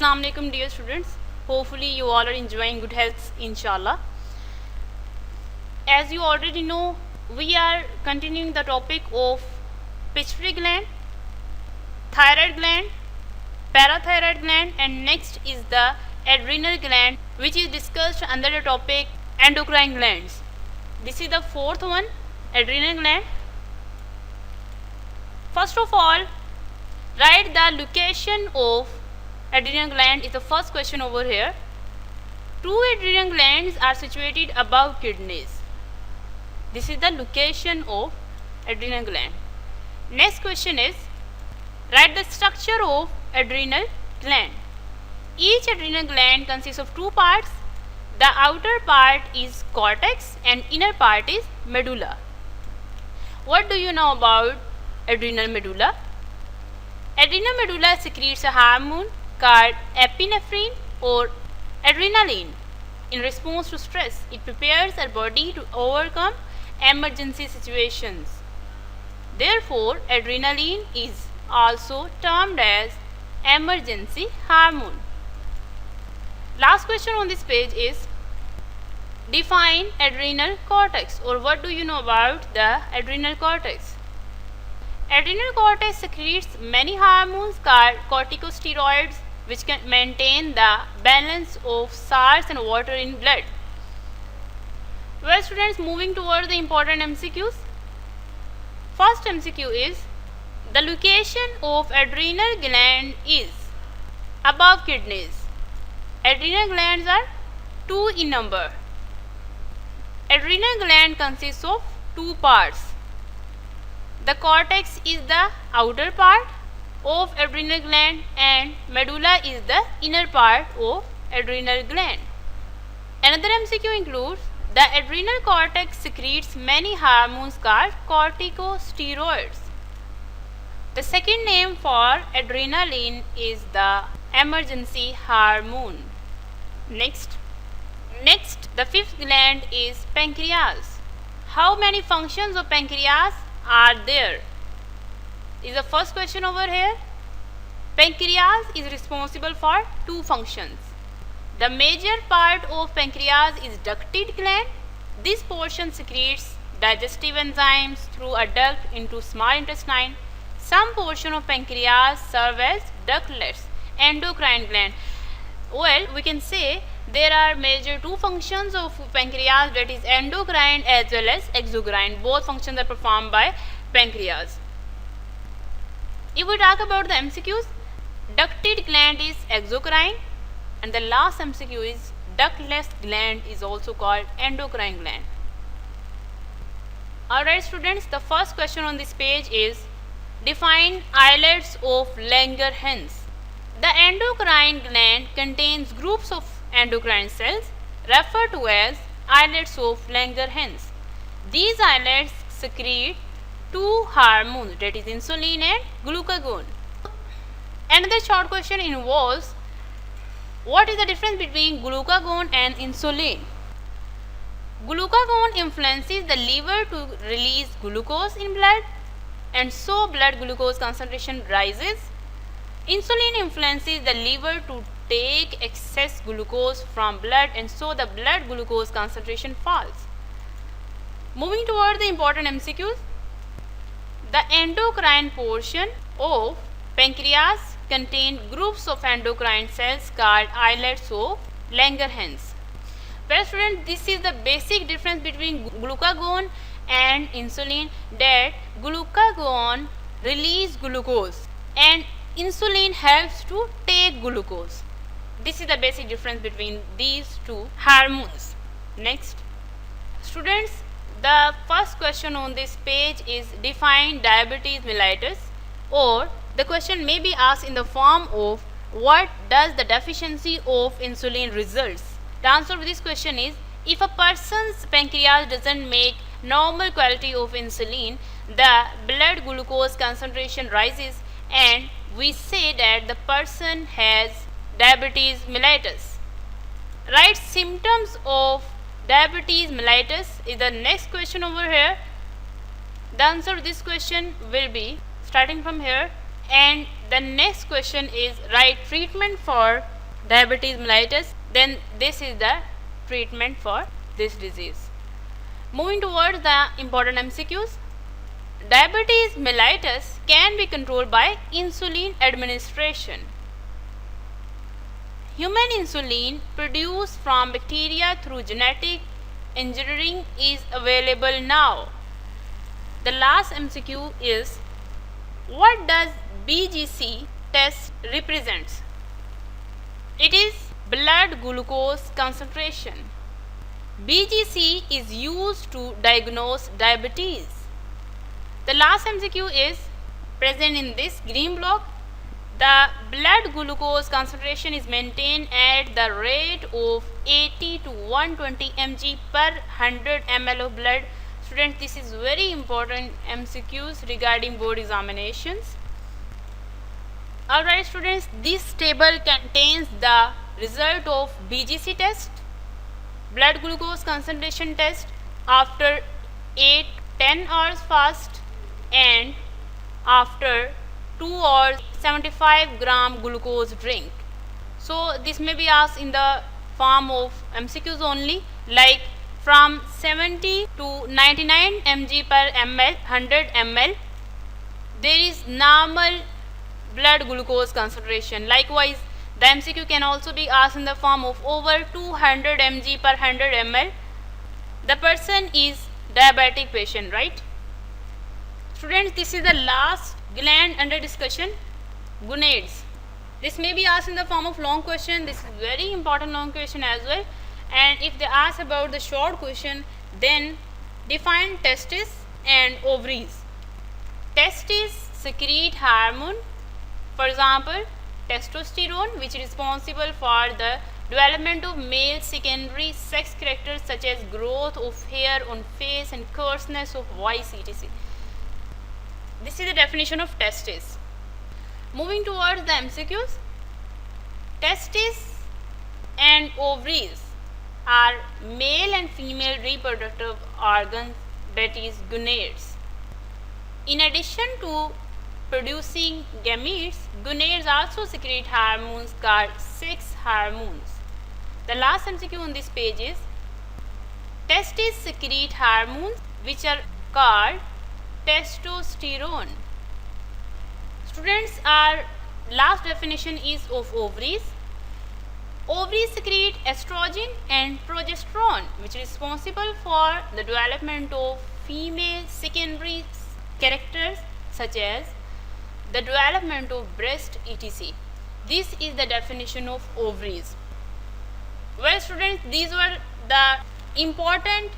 Assalamu alaikum dear students. Hopefully you all are enjoying good health inshallah. As you already know, we are continuing the topic of pituitary gland, thyroid gland, parathyroid gland, and next is the adrenal gland, which is discussed under the topic endocrine glands. This is the fourth one, adrenal gland. First of all, write the location of adrenal gland is the first question over here. Two adrenal glands are situated above kidneys. This is the location of adrenal gland. Next question is, write the structure of adrenal gland. Each adrenal gland consists of two parts. The outer part is cortex and inner part is medulla. What do you know about adrenal medulla? Adrenal medulla secretes a hormone called epinephrine or adrenaline. In response to stress, it prepares our body to overcome emergency situations. Therefore, adrenaline is also termed as emergency hormone. Last question on this page is, define adrenal cortex, or what do you know about the adrenal cortex? Adrenal cortex secretes many hormones called corticosteroids, which can maintain the balance of salts and water in blood. Well students, moving toward the important MCQs. First MCQ is, the location of adrenal gland is above kidneys. Adrenal glands are two in number. Adrenal gland consists of two parts. The cortex is the outer part of adrenal gland and medulla is the inner part of adrenal gland. Another MCQ includes, the adrenal cortex secretes many hormones called corticosteroids. The second name for adrenaline is the emergency hormone. Next, the fifth gland is pancreas. How many functions of pancreas are there? Is the first question over here. Pancreas is responsible for two functions. The major part of pancreas is ducted gland. This portion secretes digestive enzymes through a duct into small intestine. Some portion of pancreas serve as ductless endocrine gland. Well, we can say there are major two functions of pancreas, that is endocrine as well as exocrine. Both functions are performed by pancreas. If we talk about the MCQs, ducted gland is exocrine and the last MCQ is ductless gland is also called endocrine gland. Alright students, the first question on this page is, define islets of Langerhans. The endocrine gland contains groups of endocrine cells referred to as islets of Langerhans. These islets secrete two hormones, that is insulin and glucagon. Another short question involves, what is the difference between glucagon and insulin? Glucagon influences the liver to release glucose in blood and so blood glucose concentration rises. Insulin influences the liver to take excess glucose from blood and so the blood glucose concentration falls. Moving toward the important MCQs. The endocrine portion of pancreas contain groups of endocrine cells called islets of Langerhans. Well students, this is the basic difference between glucagon and insulin, that glucagon releases glucose and insulin helps to take glucose. This is the basic difference between these two hormones. Next, students, the first question on this page is, define diabetes mellitus, or the question may be asked in the form of, what does the deficiency of insulin results? The answer to this question is, if a person's pancreas doesn't make normal quality of insulin, the blood glucose concentration rises and we say that the person has diabetes mellitus. Write symptoms of diabetes mellitus is the next question over here. The answer to this question will be, starting from here, and the next question is write treatment for diabetes mellitus. Then this is the treatment for this disease. Moving towards the important MCQs. Diabetes mellitus can be controlled by insulin administration. Human insulin produced from bacteria through genetic engineering is available now. The last MCQ is what does BGC test represents? It is blood glucose concentration. BGC is used to diagnose diabetes. The last MCQ is present in this green block. The blood glucose concentration is maintained at the rate of 80 to 120 mg per 100 ml of blood. Students, this is very important MCQs regarding board examinations. Alright students, this table contains the result of BGC test, blood glucose concentration test after 8-10 hours fast and after 2 hours 75 gram glucose drink. So this may be asked in the form of MCQs only, like from 70 to 99 mg per ml 100 ml there is normal blood glucose concentration. Likewise, the MCQ can also be asked in the form of over 200 mg per 100 ml. The person is diabetic patient, right? Students, this is the last gland under discussion, gonads. This may be asked in the form of long question. This is very important long question as well. And if they ask about the short question, then define testes and ovaries. Testes secrete hormone, for example, testosterone, which is responsible for the development of male secondary sex characters such as growth of hair on face and coarseness of voice, etc. This is the definition of testes. Moving towards the MCQs. Testes and ovaries are male and female reproductive organs, that is gonads. In addition to producing gametes, gonads also secrete hormones called sex hormones. The last MCQ on this page is testes secrete hormones which are called testosterone. Students, our last definition is of ovaries. Ovaries secrete estrogen and progesterone, which is responsible for the development of female secondary characters such as the development of breast, etc. This is the definition of ovaries. Well students, these were the important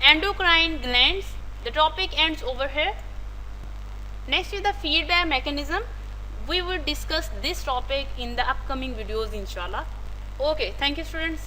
endocrine glands. The topic ends over here. Next is the feedback mechanism. We will discuss this topic in the upcoming videos inshallah. Okay, thank you students.